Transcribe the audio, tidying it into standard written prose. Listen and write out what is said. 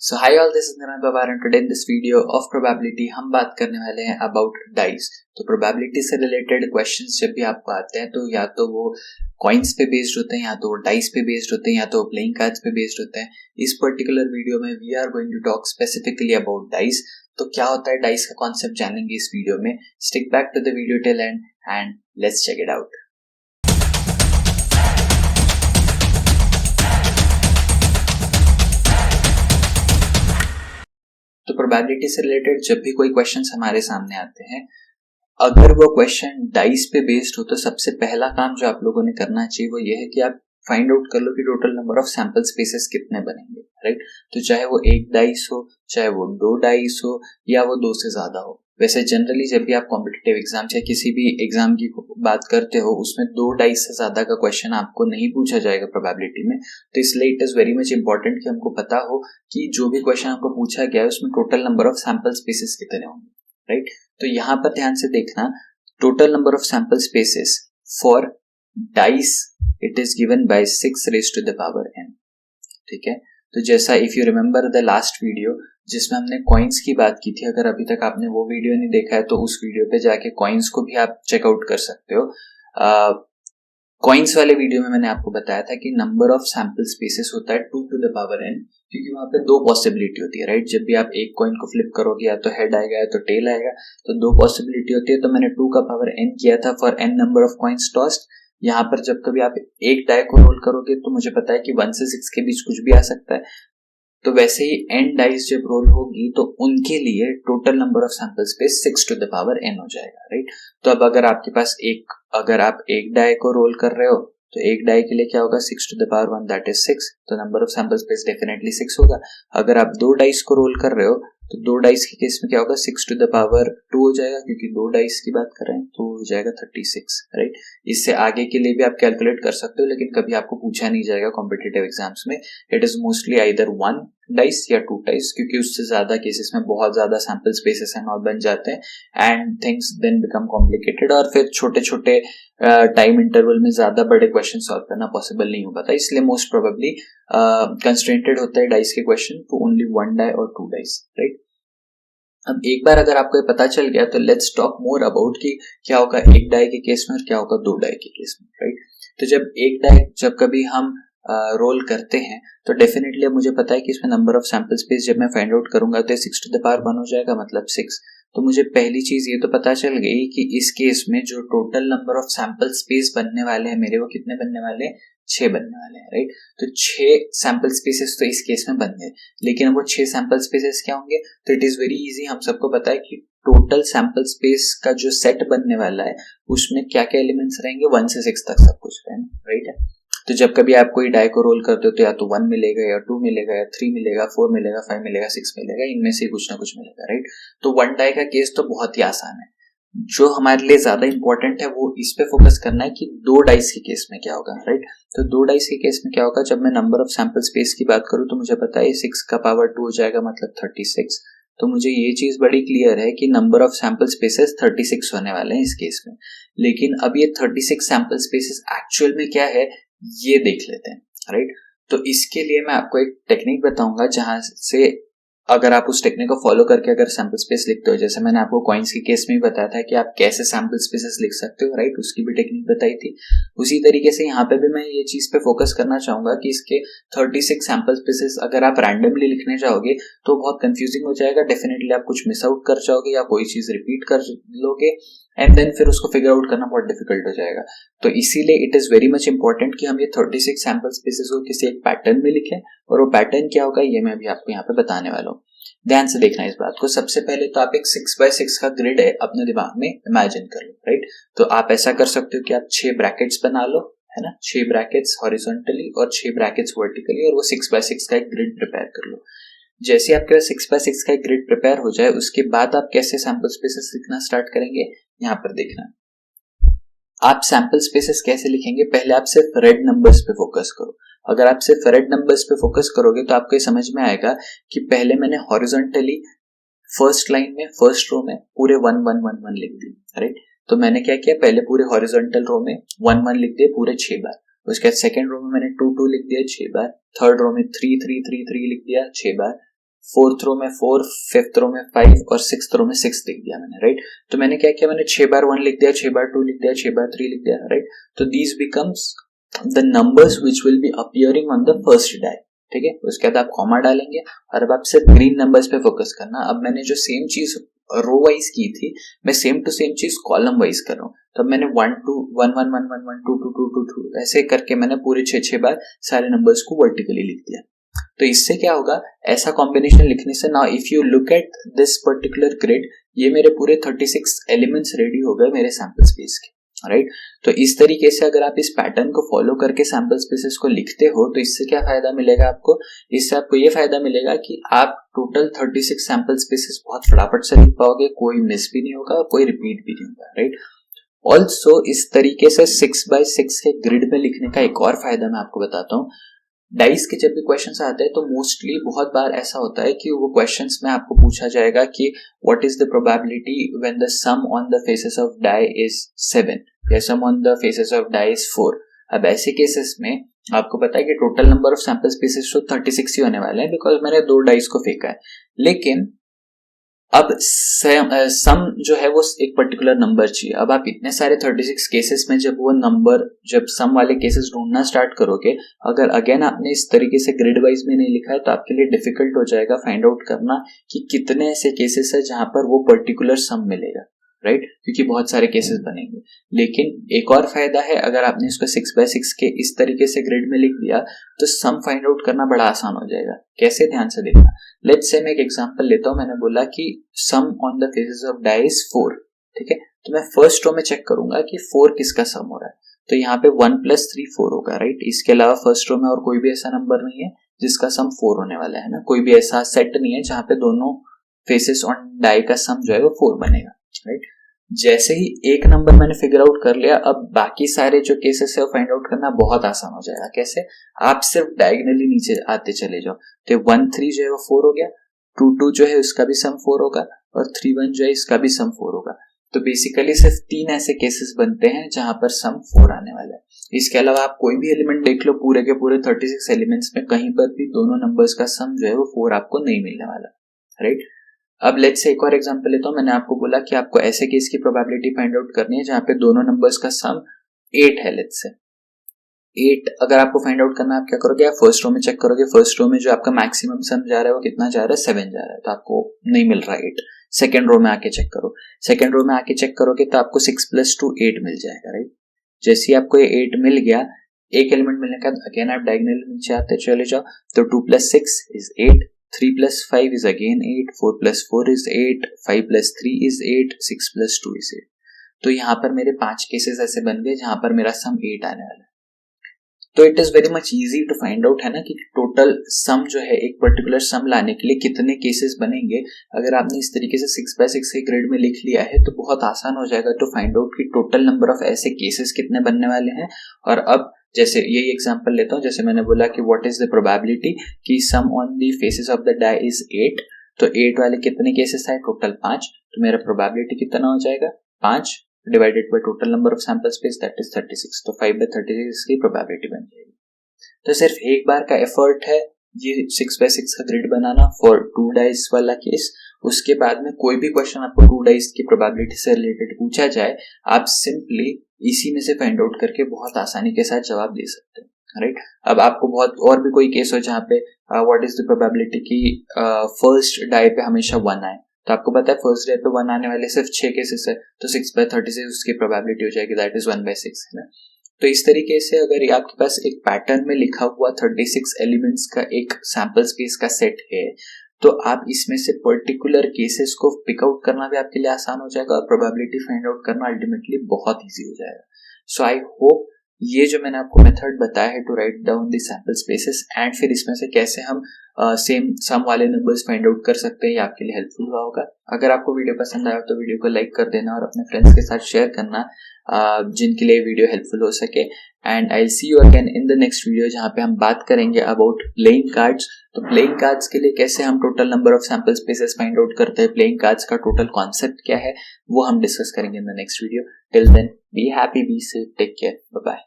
So hi all, this is Niran Pawar and today in this video of probability हम बात करने वाले हैं about dice। तो probability से related questions जब भी आपको आते हैं तो या तो वो coins पे based होते हैं, या तो वो dice पे based होते हैं, या तो playing cards पे based होते हैं। इस particular video में we are going to talk specifically about dice। तो क्या होता है dice का concept जानेंगे इस video में। Stick back to the video till end and let's check it out। तो प्रोबेबिलिटी से रिलेटेड जब भी कोई क्वेश्चंस हमारे सामने आते हैं, अगर वो क्वेश्चन डाइस पे बेस्ड हो तो सबसे पहला काम जो आप लोगों ने करना चाहिए वो ये है कि आप फाइंड आउट कर लो कि total number of sample spaces कितने बनेंगे, राइट। तो चाहे वो एक डाइस हो, चाहे वो दो डाइस हो, या वो दो से ज्यादा हो। वैसे जनरली जब भी आप कॉम्पिटिटिव एग्जाम या किसी भी एग्जाम की बात करते हो उसमें दो डाइस से ज्यादा का क्वेश्चन आपको नहीं पूछा जाएगा प्रोबेबिलिटी में। तो इसलिए it is very much important कि हमको पता हो कि जो भी क्वेश्चन आपको पूछा गया है उसमें total number of sample spaces कितने होंगे, राइट। तो यहाँ पर ध्यान से देखना, total number of sample spaces for dice it is given by 6 raised to the power n, ठीक है। तो जैसा if you remember the last video जिसमें हमने कॉइन्स की बात की थी, अगर अभी तक आपने वो वीडियो नहीं देखा है तो उस वीडियो पे जाके कॉइन्स को भी आप चेकआउट कर सकते हो। कॉइन्स वाले वीडियो में मैंने आपको बताया था कि नंबर ऑफ सैंपल स्पेसेस होता है 2 to the power n, क्योंकि वहां पे दो पॉसिबिलिटी होती है, राइट। जब भी आप एक कॉइन को फ्लिप करोगे या तो हेड आएगा या तो टेल आएगा, तो दो पॉसिबिलिटी होती है। तो मैंने 2 का पावर n किया था for n number of coins tossed. यहाँ पर जब कभी आप एक डाई को रोल करोगे तो मुझे पता है कि 1 से 6 के बीच कुछ भी आ सकता है। तो वैसे ही n डाइस जब रोल होगी तो उनके लिए total number of sample space 6 to the power n हो जाएगा, राइट। तो अब अगर आपके पास अगर आप एक डाई को रोल कर रहे हो तो एक डाई के लिए क्या होगा, 6 to the power 1 that is 6। तो number of sample space definitely 6 होगा। अगर आप दो डाइस को रोल कर रहे हो तो दो डाइस के केस में क्या होगा, 6 to the power 2 हो जाएगा, क्योंकि दो डाइस की बात कर रहे हैं तो हो जाएगा 36, राइट। इससे आगे के लिए भी आप कैलकुलेट कर सकते हो, लेकिन कभी आपको पूछा नहीं जाएगा कॉम्पिटिटिव एग्जाम्स में। It is mostly either 1 dice या 2 डाइस, क्योंकि उससे ज्यादा केसेस में बहुत ज्यादा सैंपल स्पेसेस एंड ऑल बन जाते हैं and things then become complicated, और फिर छोटे छोटे टाइम इंटरवल में ज्यादा बड़े क्वेश्चन सॉल्व करना पॉसिबल नहीं हो पाता। इसलिए मोस्ट प्रोबेबली कंस्ट्रेंटेड होता है डाइस के क्वेश्चन टू ओनली 1 डाई और 2 डाइस, राइट। अब एक बार अगर आपको ये पता चल गया तो लेट्स टॉक मोर अबाउट कि क्या होगा एक डाई के केस में और क्या होगा दो डाई के केस में, राइट। तो जब कभी हम रोल करते हैं तो डेफिनेटली अब मुझे पता है कि इसमें नंबर ऑफ सैंपल स्पेस जब मैं फाइंड आउट करूंगा तो 6 to the power 1 हो जाएगा, मतलब 6। तो मुझे पहली चीज ये तो पता चल गई कि इस केस में जो total number of sample space बनने वाले हैं मेरे, वो कितने बनने वाले हैं, 6 बनने वाले हैं, राइट। तो 6 सैंपल स्पेसेस तो इस केस में बन गए, लेकिन अब वो 6 सैंपल स्पेसेस क्या होंगे, तो इट इज वेरी इजी। हम सबको पता है कि टोटल सैंपल स्पेस का जो सेट बनने वाला है उसमें क्या क्या एलिमेंट्स रहेंगे, 1 से 6 तक सब कुछ रहेगा, राइट है। तो जब कभी आप कोई डाई को रोल करते हो तो या तो 1 मिलेगा या 2 मिलेगा या 3 मिलेगा, 4 मिलेगा, 5 मिलेगा, 6 मिलेगा, इनमें से कुछ ना कुछ मिलेगा, राइट। तो 1 डाई का केस तो बहुत ही आसान है। जो हमारे लिए ज्यादा इंपॉर्टेंट है वो इस पे फोकस करना है कि दो डाइस के केस में क्या होगा, राइट। तो दो डाइस के केस में क्या होगा, जब मैं नंबर ऑफ सैंपल स्पेस की बात करूं तो मुझे पता है 6 का पावर 2 हो जाएगा, मतलब 36। तो मुझे ये चीज बड़ी क्लियर है कि नंबर ऑफ सैंपल स्पेसेस 36 होने वाले हैं इस केस में। लेकिन अब ये 36 सैंपल स्पेसेस एक्चुअल में क्या है ये देख लेते हैं, राइट। तो इसके लिए मैं आपको एक टेक्निक बताऊंगा जहां से अगर आप उस टेक्निक को फॉलो करके अगर सैंपल स्पेस लिखते हो, जैसे मैंने आपको कॉइन्स के केस में भी बताया था कि आप कैसे सैंपल स्पेसेस लिख सकते हो, राइट, उसकी भी टेक्निक बताई थी। उसी तरीके से यहाँ पे भी मैं ये चीज पे फोकस करना चाहूंगा कि इसके 36 सैंपल स्पेसेस अगर आप रैंडमली लिखने जाओगे तो बहुत कंफ्यूजिंग हो जाएगा। डेफिनेटली आप कुछ मिस आउट कर जाओगे या कोई चीज रिपीट कर लोगे एंड देन फिर उसको फिगर आउट करना बहुत डिफिकल्ट हो जाएगा। तो इसीलिए it is very much important कि हम ये 36 सैंपल स्पेसेस को किसी एक पैटर्न में लिखें, और वो पैटर्न क्या होगा ये मैं अभी आपको यहाँ पे बताने वाला हूँ। ध्यान से देखना इस बात को। सबसे पहले तो आप एक 6x6 का ग्रिड है अपने दिमाग में इमेजिन कर लो, राइट। तो आप ऐसा कर सकते हो कि आप 6 ब्रैकेट्स बना लो, है ना, 6 ब्रैकेट्स हॉरिजॉन्टली और 6 ब्रैकेट्स वर्टिकली, और वो 6x6 का एक ग्रिड प्रिपेयर कर लो। जैसे आपके पास 6x6 का एक ग्रिड प्रिपेयर हो जाए उसके बाद आप कैसे सैंपल स्पेसेस लिखना स्टार्ट करेंगे, यहाँ पर देखना। आप सैंपल स्पेसेस कैसे लिखेंगे, पहले आप सिर्फ रेड नंबर्स पे फोकस करो। अगर आप सिर्फ रेड नंबर्स पे फोकस करोगे तो आपको ये समझ में आएगा कि पहले मैंने हॉरिजॉन्टली फर्स्ट लाइन में फर्स्ट रो में पूरे 1 1 1 1 लिख दी, राइट। तो मैंने क्या किया, पहले पूरे हॉरिजॉन्टल रो में 1 1 लिख दिए पूरे 6 बार। उसके बाद सेकंड रो में मैंने 2 2 लिख दिया 6 बार, थर्ड रो में 3 3 3 3 लिख दिया 6 बार, फोर्थ रो में 4, फिफ्थ रो में 5 और सिक्स्थ रो में 6 लिख दिया मैंने, राइट। तो मैंने क्या किया, मैंने 6 बार 1 लिख दिया, 6 बार 2 लिख दिया, 6 बार 3 लिख दिया, राइट। तो these becomes the numbers which will be appearing on the first die, ठीक है। उसके बाद आप कॉमा डालेंगे और अब आप सिर्फ ग्रीन नंबर्स पे फोकस करना। अब मैंने जो सेम चीज रो वाइज की थी, मैं सेम टू सेम चीज कॉलम वाइज कर रहा हूँ। तो मैंने 1 2 1 1 1 1 1 2 2 2 2 2 ऐसे करके मैंने पूरे 6 बार सारे नंबर्स को वर्टिकली लिख दिया। तो इससे क्या होगा, ऐसा कॉम्बिनेशन लिखने से, now if you look at this particular grid, ये मेरे पूरे 36 एलिमेंट्स रेडी हो गए मेरे सैंपल स्पेस के, राइट। तो इस तरीके से अगर आप इस पैटर्न को फॉलो करके सैंपल स्पेसेस को लिखते हो तो इससे क्या फायदा मिलेगा आपको, इससे आपको ये फायदा मिलेगा कि आप टोटल 36 सैंपल स्पेसेस बहुत फटाफट से लिख पाओगे, कोई मिस भी नहीं होगा, कोई रिपीट भी नहीं होगा, राइट। ऑल्सो इस तरीके से 6x6 के ग्रिड में लिखने का एक और फायदा मैं आपको बताता हूँ। डाइस के जब भी क्वेश्चंस आते हैं तो मोस्टली बहुत बार ऐसा होता है कि वो क्वेश्चंस में आपको पूछा जाएगा कि what is the probability when the sum on the faces of die is 7 या sum on the faces of die is 4। अब ऐसे केसेस में आपको पता है कि total number of sample spaces तो 36 ही होने वाले हैं बिकॉज मैंने 2 डाइस को फेंका है। लेकिन अब सम जो है वो एक पर्टिकुलर नंबर चाहिए। अब आप इतने सारे 36 केसेस में जब वो नंबर, जब सम वाले केसेस ढूंढना स्टार्ट करोगे, अगर अगेन आपने इस तरीके से ग्रिड वाइज में नहीं लिखा है तो आपके लिए डिफिकल्ट हो जाएगा फाइंड आउट करना कि कितने ऐसे केसेस है जहां पर वो पर्टिकुलर सम मिलेगा, राइट, क्योंकि बहुत सारे केसेस बनेंगे। लेकिन एक और फायदा है, अगर आपने इसको 6x6 के इस तरीके से ग्रिड में लिख दिया तो सम फाइंड आउट करना बड़ा आसान हो जाएगा। कैसे, ध्यान से देखना। लेट्स से मैं एक एग्जांपल लेता हूं। मैंने बोला कि sum on the faces of die is 4, ठीक है। तो मैं फर्स्ट रो में चेक करूंगा कि 4 किसका सम हो रहा है। तो यहाँ पे 1 + 3 4 होगा, राइट। इसके अलावा फर्स्ट रो में और कोई भी ऐसा नंबर नहीं है जिसका सम 4 होने वाला है ना, कोई भी ऐसा सेट नहीं है जहां पे दोनों फेसेस ऑन डाई का सम जो है वो 4 बनेगा, राइट। जैसे ही एक नंबर मैंने फिगर आउट कर लिया, अब बाकी सारे जो केसेस है वो फाइंड आउट करना बहुत आसान हो जाएगा। कैसे, आप सिर्फ डायगोनली नीचे आते चले जाओ। तो 1 3 जो है वो 4 हो गया, 2 2 जो है उसका भी सम 4 होगा और 3 1 जो है इसका भी सम 4 होगा। तो बेसिकली सिर्फ 3 ऐसे केसेस बनते हैं जहां पर सम 4 आने वाला है। इसके अलावा आप कोई भी एलिमेंट देख लो, पूरे के पूरे 36 एलिमेंट्स में कहीं पर भी दोनों नंबर्स का सम जो है वो 4 आपको नहीं मिलने वाला, राइट। अब लेट्स से एक और एग्जांपल लेता हूं। मैंने आपको बोला कि आपको ऐसे केस की प्रोबेबिलिटी फाइंड आउट करनी है जहां पे दोनों नंबर्स का सम 8 है। लेट्स से 8 अगर आपको फाइंड आउट करना है, आप क्या करोगे, आप फर्स्ट रो में चेक करोगे। फर्स्ट रो में जो आपका मैक्सिमम सम जा रहा है वो कितना जा रहा है, 7 जा रहा है, तो आपको नहीं मिल रहा है 8। सेकेंड रो में आके चेक करो। सेकेंड रो में आके चेक करोगे तो आपको 6 + 2 8 मिल जाएगा, राइट। जैसे ही आपको ये 8 मिल गया, एक एलिमेंट मिलने के बाद अगेन आप डायगोनल नीचे आते चले जाओ। तो 2 + 6 is 8, 3 + 5 is again 8, 4 + 4 is 8, 5 + 3 is 8, 6 + 2 is 8। तो यहाँ पर मेरे 5 केसेस ऐसे बन गए जहां पर मेरा सम 8 आने वाला है। तो it is very much easy to find out, है ना, कि टोटल सम जो है एक पर्टिकुलर सम लाने के लिए कितने केसेस बनेंगे। अगर आपने इस तरीके से 6x6 के ग्रिड में लिख लिया है तो बहुत आसान हो जाएगा टू फाइंड आउट कि टोटल नंबर ऑफ ऐसे केसेस कितने बनने वाले हैं। और अब जैसे यही एग्जांपल लेता हूं, जैसे मैंने बोला कि व्हाट इज द प्रोबेबिलिटी कि sum on the faces of the die is 8, तो 8 वाले कितने केसेस आए, टोटल 5। तो मेरा प्रोबेबिलिटी कितना हो जाएगा, 5 divided by total number of sample space, that is 36। तो 5/36 की प्रोबेबिलिटी बन जाएगी। तो सिर्फ एक बार का एफर्ट है ये 6x6 का ग्रिड बनाना फॉर 2 डाइस वाला केस। उसके बाद में कोई भी क्वेश्चन आपको 2 डाइस की प्रोबेबिलिटी से रिलेटेड पूछा जाए, आप सिंपली इसी में से फाइंड आउट करके बहुत आसानी के साथ जवाब दे सकते हैं, राइट। अब आपको बहुत और भी कोई केस हो जहाँ पे व्हाट इज द प्रोबेबिलिटी कि फर्स्ट डाई पे हमेशा 1 आए, तो आपको पता है फर्स्ट डाई पे 1 आने वाले सिर्फ 6 केसेस है, तो 6/36 उसकी प्रोबेबिलिटी हो जाएगी, दैट इज 1/6, है ना। तो इस तरीके से अगर आपके पास एक पैटर्न में लिखा हुआ 36 एलिमेंट्स का एक सैंपल स्पेस का सेट है, तो आप इसमें से पर्टिकुलर केसेस को पिक आउट करना भी आपके लिए आसान हो जाएगा और प्रोबेबिलिटी फाइंड आउट करना अल्टीमेटली बहुत इजी हो जाएगा। सो आई होप ये जो मैंने आपको मेथड बताया है to write down the sample spaces and फिर इसमें से कैसे हम सेम सम वाले नंबर्स फाइंड आउट कर सकते हैं, ये आपके लिए हेल्पफुल हुआ होगा। अगर आपको वीडियो पसंद आया तो वीडियो को लाइक कर देना और अपने फ्रेंड्स के साथ शेयर करना जिनके लिए वीडियो हेल्पफुल हो सके। And I see you again in the next video जहां पे हम बात करेंगे अबाउट प्लेइंग कार्ड्स। तो प्लेइंग कार्ड्स के लिए कैसे हम total number of sample spaces find out करते हैं, प्लेइंग कार्ड्स का टोटल कॉन्सेप्ट क्या है, वो हम डिस्कस करेंगे in the next video. Till then be happy, be safe, take care, bye bye.